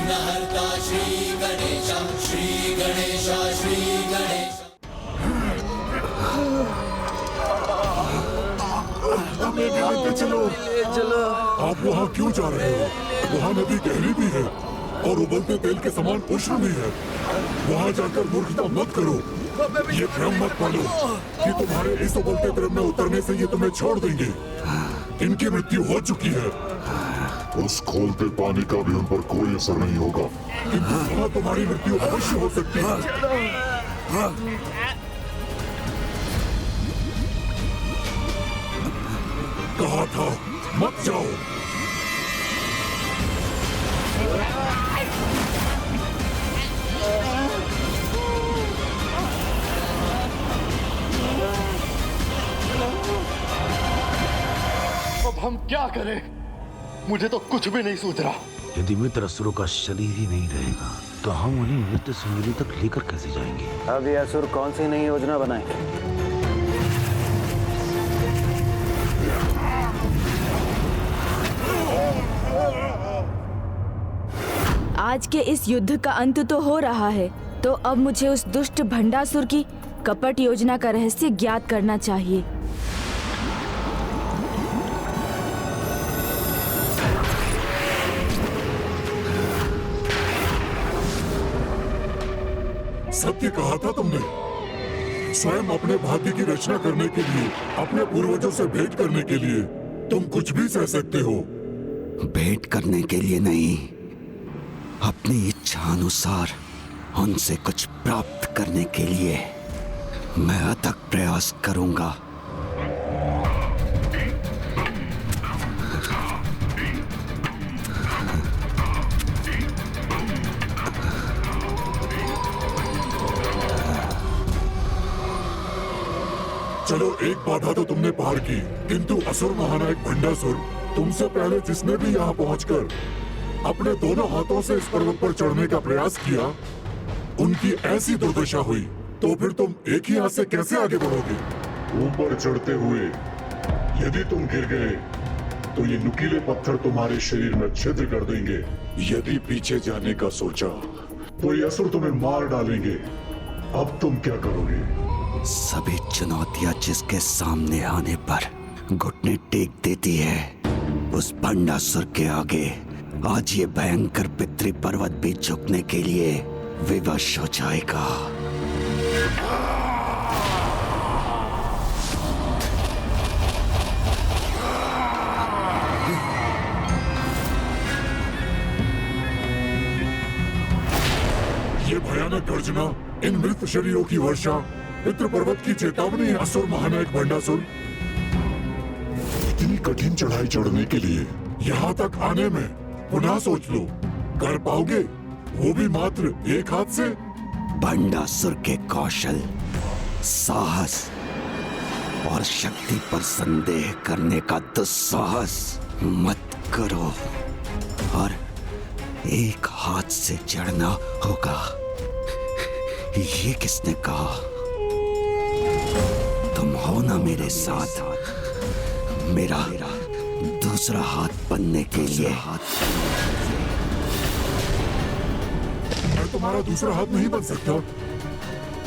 विघ्नहर्ता श्री गणेश, श्री गणेश, श्री गणेश। चलो चलो। आप वहाँ क्यों जा रहे हो? वहाँ नदी गहरी भी है और उबलते तेल के समान उष्ण भी है। वहाँ जाकर मूर्खता मत करो। ये भ्रम मत पालो कि तुम्हारे इस उबलते द्रव में उतरने से ये तुम्हें छोड़ देंगे। इनकी मृत्यु हो चुकी है। उस खोलते पानी का भी उन पर कोई असर नहीं होगा, किंतु वहाँ तुम्हारी मृत्यु अवश्य हो सकती है। कहा था मत जाओ। अब हम क्या करें? मुझे तो कुछ भी नहीं सूझ रहा। यदि मित्र असुरों का शरीर ही नहीं रहेगा तो हम उन्हें मृत्यु संजीवनी तक लेकर कैसे जाएंगे? अब ये असुर कौन सी नई योजना बनाएंगे? आज के इस युद्ध का अंत तो हो रहा है, तो अब मुझे उस दुष्ट भंडासुर की कपट योजना का रहस्य ज्ञात करना चाहिए। सत्य कहा था तुमने। स्वयं अपने भाग्य की रचना करने के लिए, अपने पूर्वजों से भेंट करने के लिए तुम कुछ भी सह सकते हो। भेंट करने के लिए नहीं, अपनी इच्छा अनुसार उनसे कुछ प्राप्त करने के लिए मैं अथक प्रयास करूंगा। चलो, एक बाधा तो तुमने पार की, किंतु असुर महानायक भंडासुर तुमसे पहले जिसने भी यहाँ पहुंचकर अपने दोनों हाथों से इस पर्वत पर चढ़ने का प्रयास किया, उनकी ऐसी दुर्दशा हुई, तो फिर तुम एक ही हाथ से कैसे आगे बढ़ोगे? ऊपर चढ़ते हुए यदि तुम गिर गए तो ये नुकीले पत्थर तुम्हारे शरीर में छिद्र कर देंगे। यदि पीछे जाने का सोचा तो ये असुर तुम्हें मार डालेंगे। अब तुम क्या करोगे? सभी चुनौतियां जिसके सामने आने पर घुटने टेक देती है, उस भंडासुर के आगे आज ये भयंकर पितृ पर्वत भी झुकने के लिए विवश हो जाएगा। ये भयानक गर्जना, इन मृत शरीरों की वर्षा, पितृ पर्वत की चेतावनी है असुर महानायक भंडासुर। इतनी कठिन चढ़ाई चढ़ने के लिए यहाँ तक आने में पुनः सोच लो, कर पाओगे? वो भी मात्र एक हाथ से? भंडासुर के कौशल, साहस और शक्ति पर संदेह करने का दुस्साहस मत करो। और एक हाथ से चढ़ना होगा, ये किसने कहा? तुम हो ना मेरे साथ, मेरा दूसरा हाथ बनने के लिए। मैं तुम्हारा दूसरा हाथ नहीं बन सकता।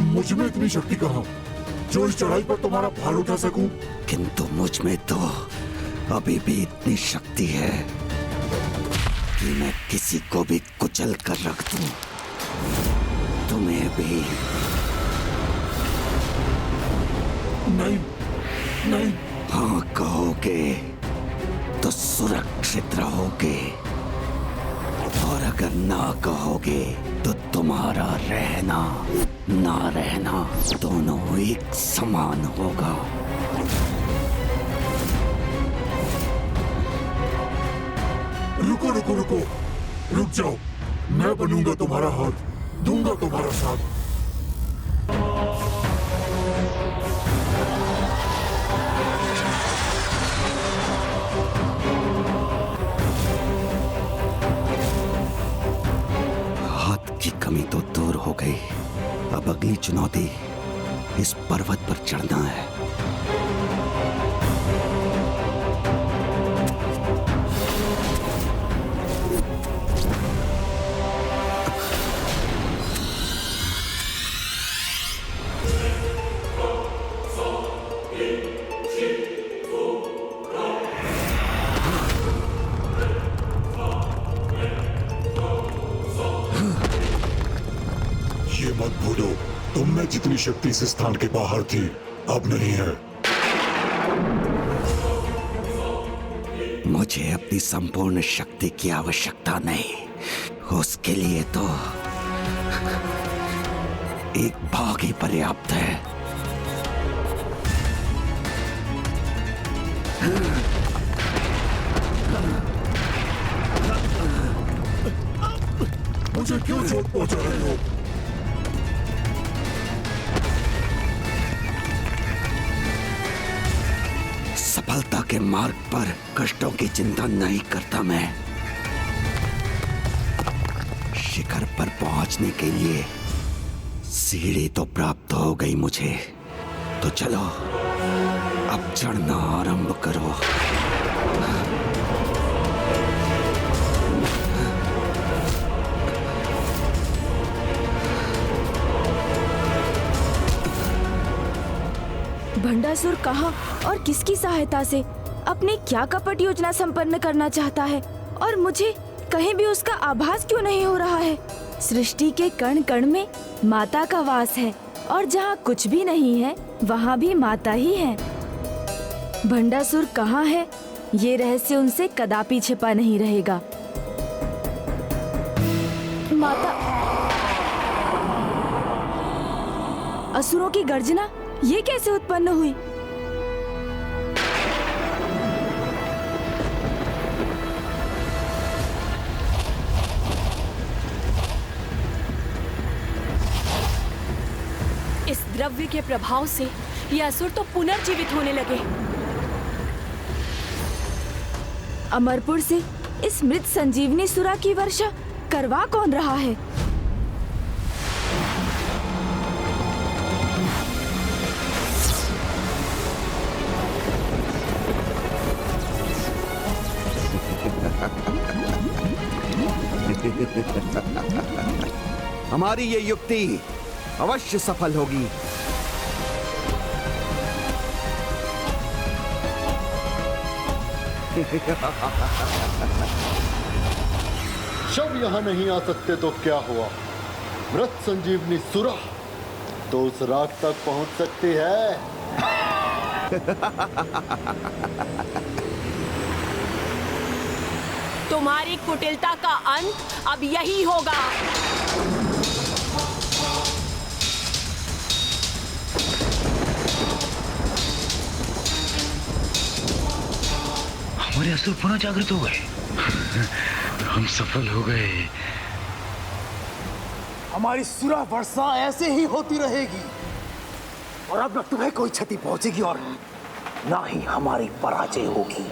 मुझ में इतनी शक्ति कहाँ जो इस चढ़ाई पर तुम्हारा भार उठा सकूं? किंतु मुझ में तो अभी भी इतनी शक्ति है कि मैं किसी को भी कुचल कर रख दूं। तुम्हें भी। नहीं, नहीं। हाँ कहोगे तो सुरक्षित रहोगे, और अगर ना कहोगे तो तुम्हारा रहना ना रहना दोनों एक समान होगा। रुको रुको रुको, रुक जाओ। मैं बनूंगा तुम्हारा हाथ, दूंगा तुम्हारा साथ। की कमी तो दूर हो गई। अब अगली चुनौती इस पर्वत पर चढ़ना है। तुम में जितनी शक्ति इस स्थान के बाहर थी अब नहीं है। मुझे अपनी संपूर्ण शक्ति की आवश्यकता नहीं, उसके लिए तो एक भाग ही पर्याप्त है। मुझे क्यों चोट पहुंचा रहे हो? सफलता के मार्ग पर कष्टों की चिंता नहीं करता मैं। शिखर पर पहुंचने के लिए सीढ़ी तो प्राप्त हो गई मुझे, तो चलो अब चढ़ना आरंभ करो। भंडासुर कहाँ और किसकी सहायता से अपनी क्या कपट योजना संपन्न करना चाहता है, और मुझे कहीं भी उसका आभास क्यों नहीं हो रहा है? सृष्टि के कण कण में माता का वास है, और जहाँ कुछ भी नहीं है वहाँ भी माता ही है। भंडासुर कहाँ है, ये रहस्य उनसे कदापि छिपा नहीं रहेगा। माता, असुरों की गर्जना ये कैसे उत्पन्न हुई? इस द्रव्य के प्रभाव से ये असुर तो पुनर्जीवित होने लगे। अमरपुर से इस मृत संजीवनी सुरा की वर्षा करवा कौन रहा है? हमारी ये युक्ति अवश्य सफल होगी। शव यहाँ नहीं आ सकते तो क्या हुआ? मृत संजीवनी सुरा तो उस राख तक पहुंच सकती है। तुम्हारी कुटिलता का अंत अब यही होगा। हमारे असुर पुनः जागृत हो गए। हम सफल हो गए। हमारी सुरा वर्षा ऐसे ही होती रहेगी, और अब न तुम्हें कोई क्षति पहुंचेगी और ना ही हमारी पराजय होगी।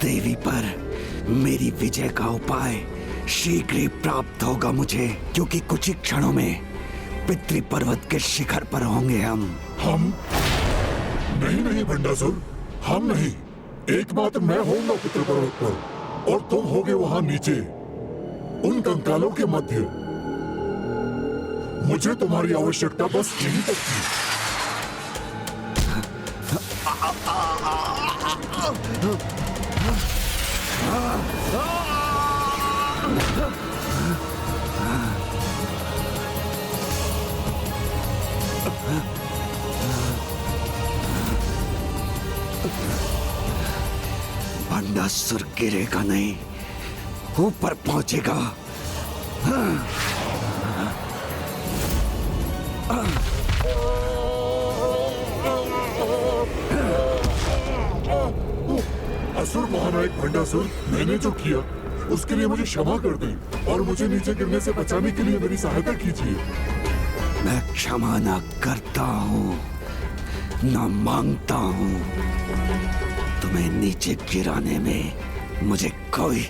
देवी पर मेरी विजय का उपाय शीघ्र ही प्राप्त होगा मुझे, क्योंकि कुछ ही क्षणों में पितृ पर्वत के शिखर पर होंगे हम। नहीं नहीं भंडासुर, हम नहीं। एकमात्र मैं होऊंगा पितृ पर्वत पर, और तुम होगे वहां नीचे उन कंकालों के मध्य। मुझे तुम्हारी आवश्यकता बस यहीं तक थी। भंडासुर गिरेगा नहीं, ऊपर पहुंचेगा। असुर महानायक भंडासुर, मैंने जो किया उसके लिए मुझे क्षमा कर दें, और मुझे नीचे गिरने से बचाने के लिए मेरी सहायता कीजिए। मैं क्षमा न करता हूँ न मांगता हूँ। तुम्हें नीचे गिराने में मुझे कोई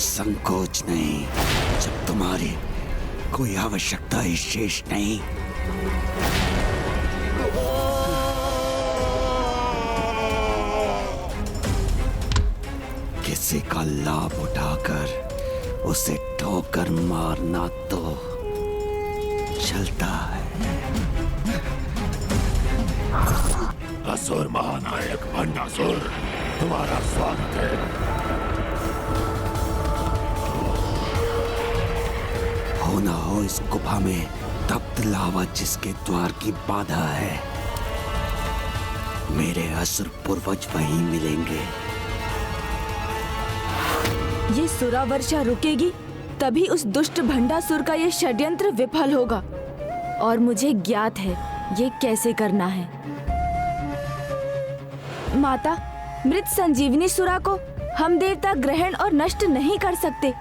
संकोच नहीं, जब तुम्हारी कोई आवश्यकता ही शेष नहीं। किसी का लाभ उठाकर उसे ठोकर मारना तो चलता है। असुर महानायक भंडासुर, तुम्हारा स्वागत है। हो ना हो इस गुफा में तप्त लावा जिसके द्वार की बाधा है, मेरे असुर पूर्वज वहीं मिलेंगे। ये सुरा वर्षा रुकेगी तभी उस दुष्ट भंडासुर का ये षड्यंत्र विफल होगा, और मुझे ज्ञात है ये कैसे करना है। माता, मृत संजीवनी सुरा को हम देवता ग्रहण और नष्ट नहीं कर सकते,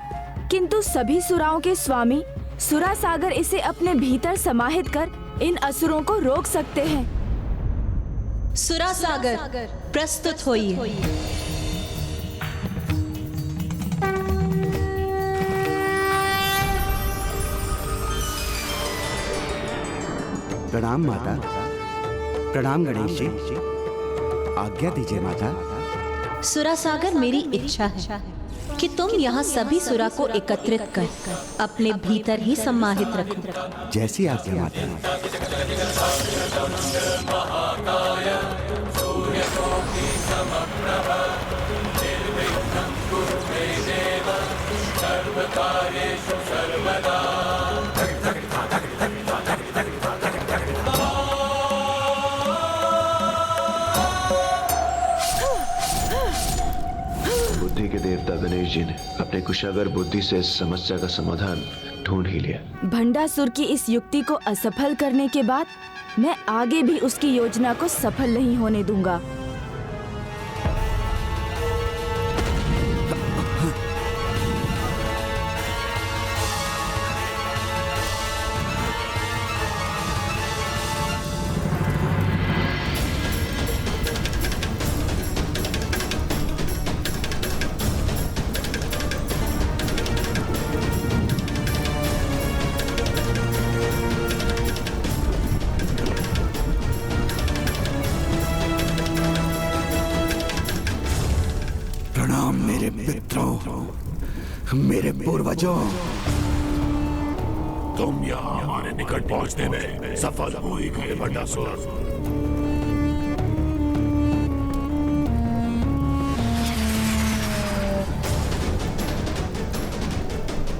किंतु सभी सुराओं के स्वामी सुरा सागर इसे अपने भीतर समाहित कर इन असुरों को रोक सकते हैं। सुरा सागर प्रस्तुत होइए। प्रणाम माता। प्रणाम गणेश जी। आज्ञा दीजिए माता। सुरा सागर, मेरी इच्छा है कि तुम यहाँ सभी सुरा को एकत्रित कर अपने भीतर ही समाहित रखो। जैसी आज्ञा माता। बुद्धि के देवता गणेश जी ने अपने कुशागर बुद्धि से इस समस्या का समाधान ढूंढ ही लिया। भंडासुर की इस युक्ति को असफल करने के बाद मैं आगे भी उसकी योजना को सफल नहीं होने दूंगा। मेरे मित्रों, मेरे पूर्वजों, तुम यहाँ हमारे निकट पहुँचने में सफल हो ही गए भंडासुर।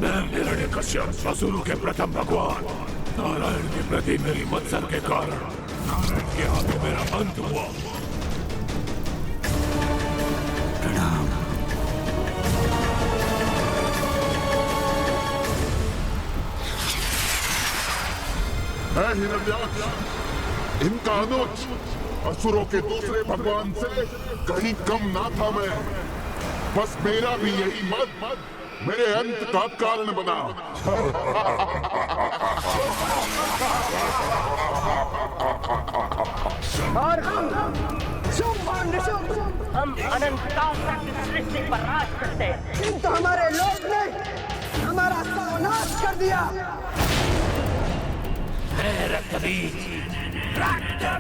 मैं हिरण्यकश्यप, असुरों के प्रथम भगवान नारायण के प्रति मेरी मत्सर के कारण नारायण के हाथों मेरा अंत हुआ। प्रणाम। हिरण्याक्ष, इनका अनुज असुरों के दूसरे भगवान से कहीं कम ना था मैं। बस मेरा भी यही मत मेरे अंत का कारण बना। और हम अनंतकाल तक इस सृष्टि पर राज करते हैं, किंतु हमारे लोक ने हमारा सर्वनाश कर दिया।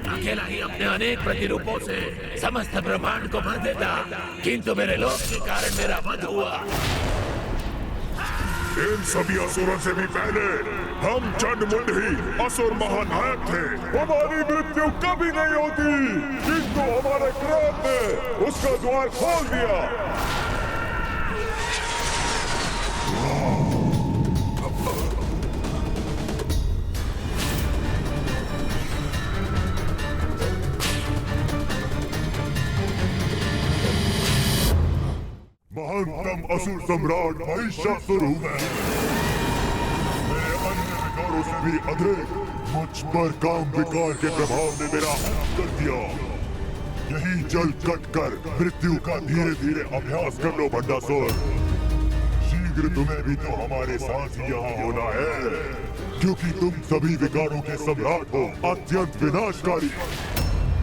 अकेला ही अपने अनेक प्रतिरूपों से समस्त ब्रह्मांड को भर देता, किंतु मेरे लोक के कारण मेरा वध हुआ। इन सभी असुरों से भी पहले हम चंडमुंड ही असुर महानायक थे। हमारी मृत्यु कभी नहीं होती, किंतु हमारे क्रोध ने उसका द्वार खोल दिया। महानतम असुर सम्राट महिषासुर हूं मैं। मेरे अन्य विकारों से भी अधिक मुझ पर काम विकार के प्रभाव ने मेरा अंत कर दिया। यही जल कट कर मृत्यु का धीरे धीरे अभ्यास कर लो भंडासुर। शीघ्र शीघ्र तुम्हें भी तो हमारे साथ ही यहाँ होना है, क्योंकि तुम सभी विकारों के सम्राट हो, अत्यंत विनाशकारी।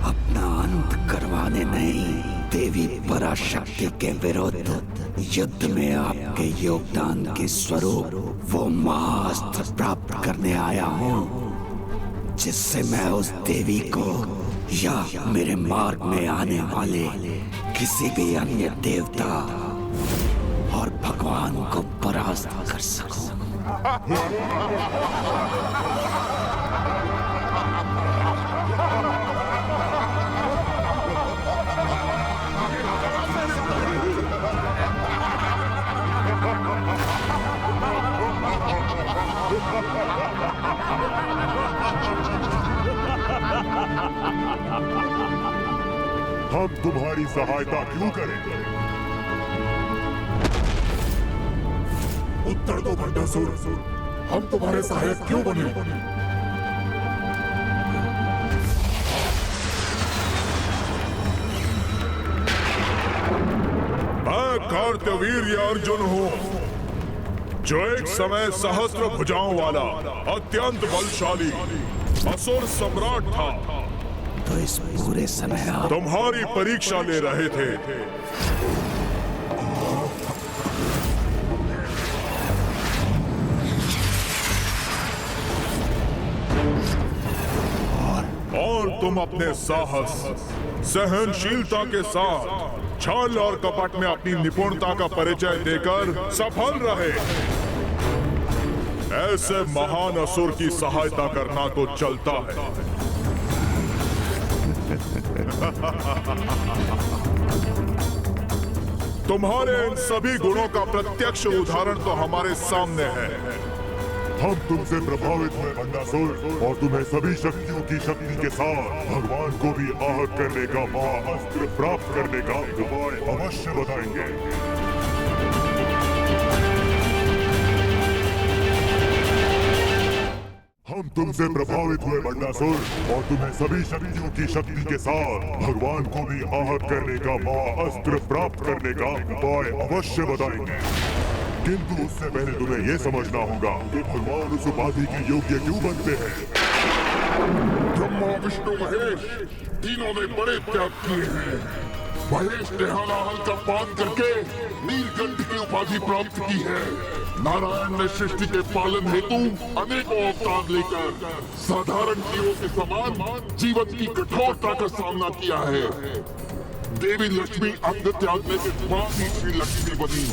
अपना अंत करवाने नहीं, देवी पराशक्ति के विरुद्ध युद्ध में आपके योगदान के स्वरूप वो महाअस्त्र प्राप्त करने आया हूँ, जिससे मैं उस देवी को या मेरे मार्ग में आने वाले किसी भी अन्य देवता और भगवान को परास्त कर सकूं। हम तुम्हारी सहायता क्यों करें? उत्तर दो भंडासुर, हम तुम्हारे सहायक क्यों बने? मैं कार्तवीर्य अर्जुन हूँ, जो एक समय सहस्त्र भुजाओं वाला अत्यंत बलशाली असुर सम्राट था। तो इस पूरे समय आप तुम्हारी परीक्षा ले रहे थे। और तुम अपने साहस, सहनशीलता के साथ छल और कपट में अपनी निपुणता का परिचय देकर सफल रहे। ऐसे महान असुर की सहायता करना तो चलता है। तुम्हारे इन सभी गुणों का प्रत्यक्ष उदाहरण तो हमारे सामने है। हम तुमसे प्रभावित हुए भंडासुर, और तुम्हें सभी शक्तियों की शक्ति के साथ भगवान को भी आहत करने का महाअस्त्र प्राप्त करने का उपाय अवश्य बताएंगे। हम तुमसे प्रभावित हुए भंडासुर, और तुम्हें सभी शक्तियों की शक्ति के साथ भगवान को भी आहत करने का महाअस्त्र प्राप्त करने का उपाय अवश्य बताएंगे। किंतु उससे पहले तुम्हें यह समझना होगा कि भगवान उस उपाधि के योग्य क्यों बनते हैं। ब्रह्मा, विष्णु, महेश तीनों ने बड़े त्याग किए हैं। महेश ने हलाहल का पान करके नीलकंठ की उपाधि प्राप्त की है। नारायण ने सृष्टि के पालन हेतु अनेकों अवतार लेकर साधारण जीवों के समान जीवन की कठोरता का सामना किया है। देवी लक्ष्मी अंग त्यागने के बाद ही श्री लक्ष्मी बनी।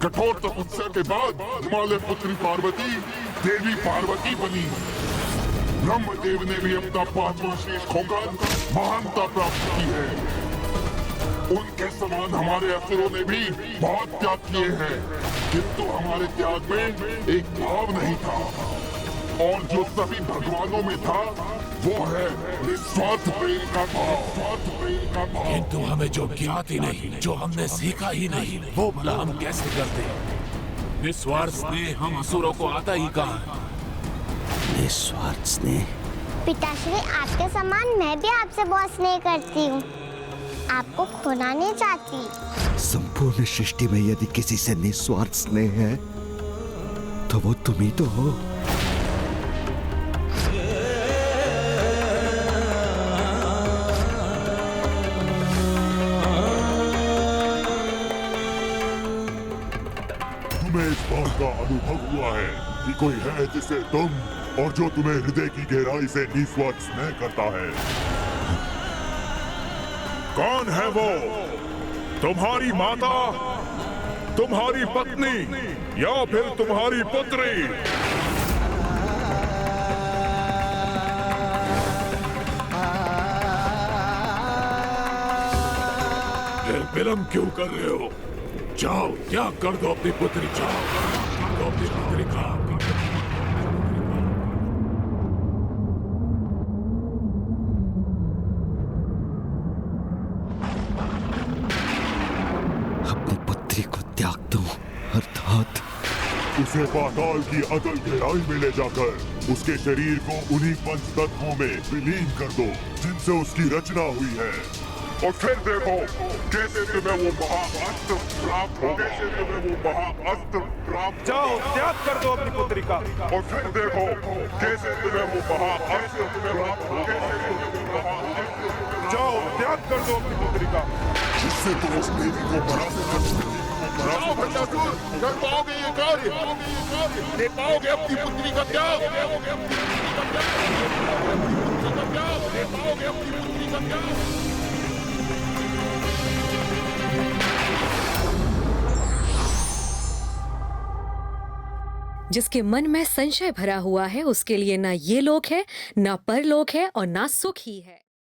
कठोर तपस्या के बाद हिमालय पुत्री पार्वती देवी पार्वती बनी। ब्रह्मदेव ने भी अपना 5वां शीश खोकर महानता प्राप्त की है। उनके समान हमारे असुरों ने भी बहुत त्याग किए हैं, किंतु हमारे त्याग में एक भाव नहीं था, और जो सभी भगवानों में था वो है निस्वार्थ प्रेम का भाव। किंतु हमें जो ज्ञात ही नहीं, जो हमने सीखा ही नहीं, वो भला हम कैसे करते? निस्वार्थ स्नेह हम असुरों को आता ही कहाँ है? निस्वार्थ स्नेह? पिताश्री, आपके समान मैं भी आपसे बहुत स्नेह करती हूँ, आपको खोना नहीं चाहती। संपूर्ण सृष्टि में यदि किसी से निस्वार्थ स्नेह है तो वो तुम ही तो हो। तुम्हें इस बात का अनुभव हुआ है कि कोई है जिसे तुम और जो तुम्हें हृदय की गहराई से निस्वार्थ स्नेह करता है। कौन है वो? तुम्हारी माता, तुम्हारी पत्नी, या फिर तुम्हारी पुत्री? फिर विलंब क्यों कर रहे हो? जाओ, त्याग कर दो अपनी पुत्री, जाओ, दो अपनी पुत्री का। अपनी पुत्री को त्याग दो, अर्थात उसे पाताल की अतल गहराई में ले जाकर उसके शरीर को उन्हीं पंच तत्वों में विलीन कर दो जिनसे उसकी रचना हुई है, और फिर देखो कैसे तुम्हें वो महाअस्त्र प्राप्त हो, कैसे तुम्हें वो महाअस्त्र प्राप्त। जाओ त्याग कर दो अपनी पुत्री का। और फिर देखो कैसे तुम्हें वो महाअस्त्र प्राप्त हो, कैसे तुम्हें वो महाअस्त्र। जाओ त्याग कर दो अपनी पुत्री का, जिससे तुम उस देवी को जाओ भंडासुर, कर पाओगे ये कार्य, दे पाओगे अपनी पुत्री का त्याग, दे पाओगे अपनी पुत्री का त्याग। जिसके मन में संशय भरा हुआ है उसके लिए ना ये लोक है, ना परलोक है और ना सुख ही है।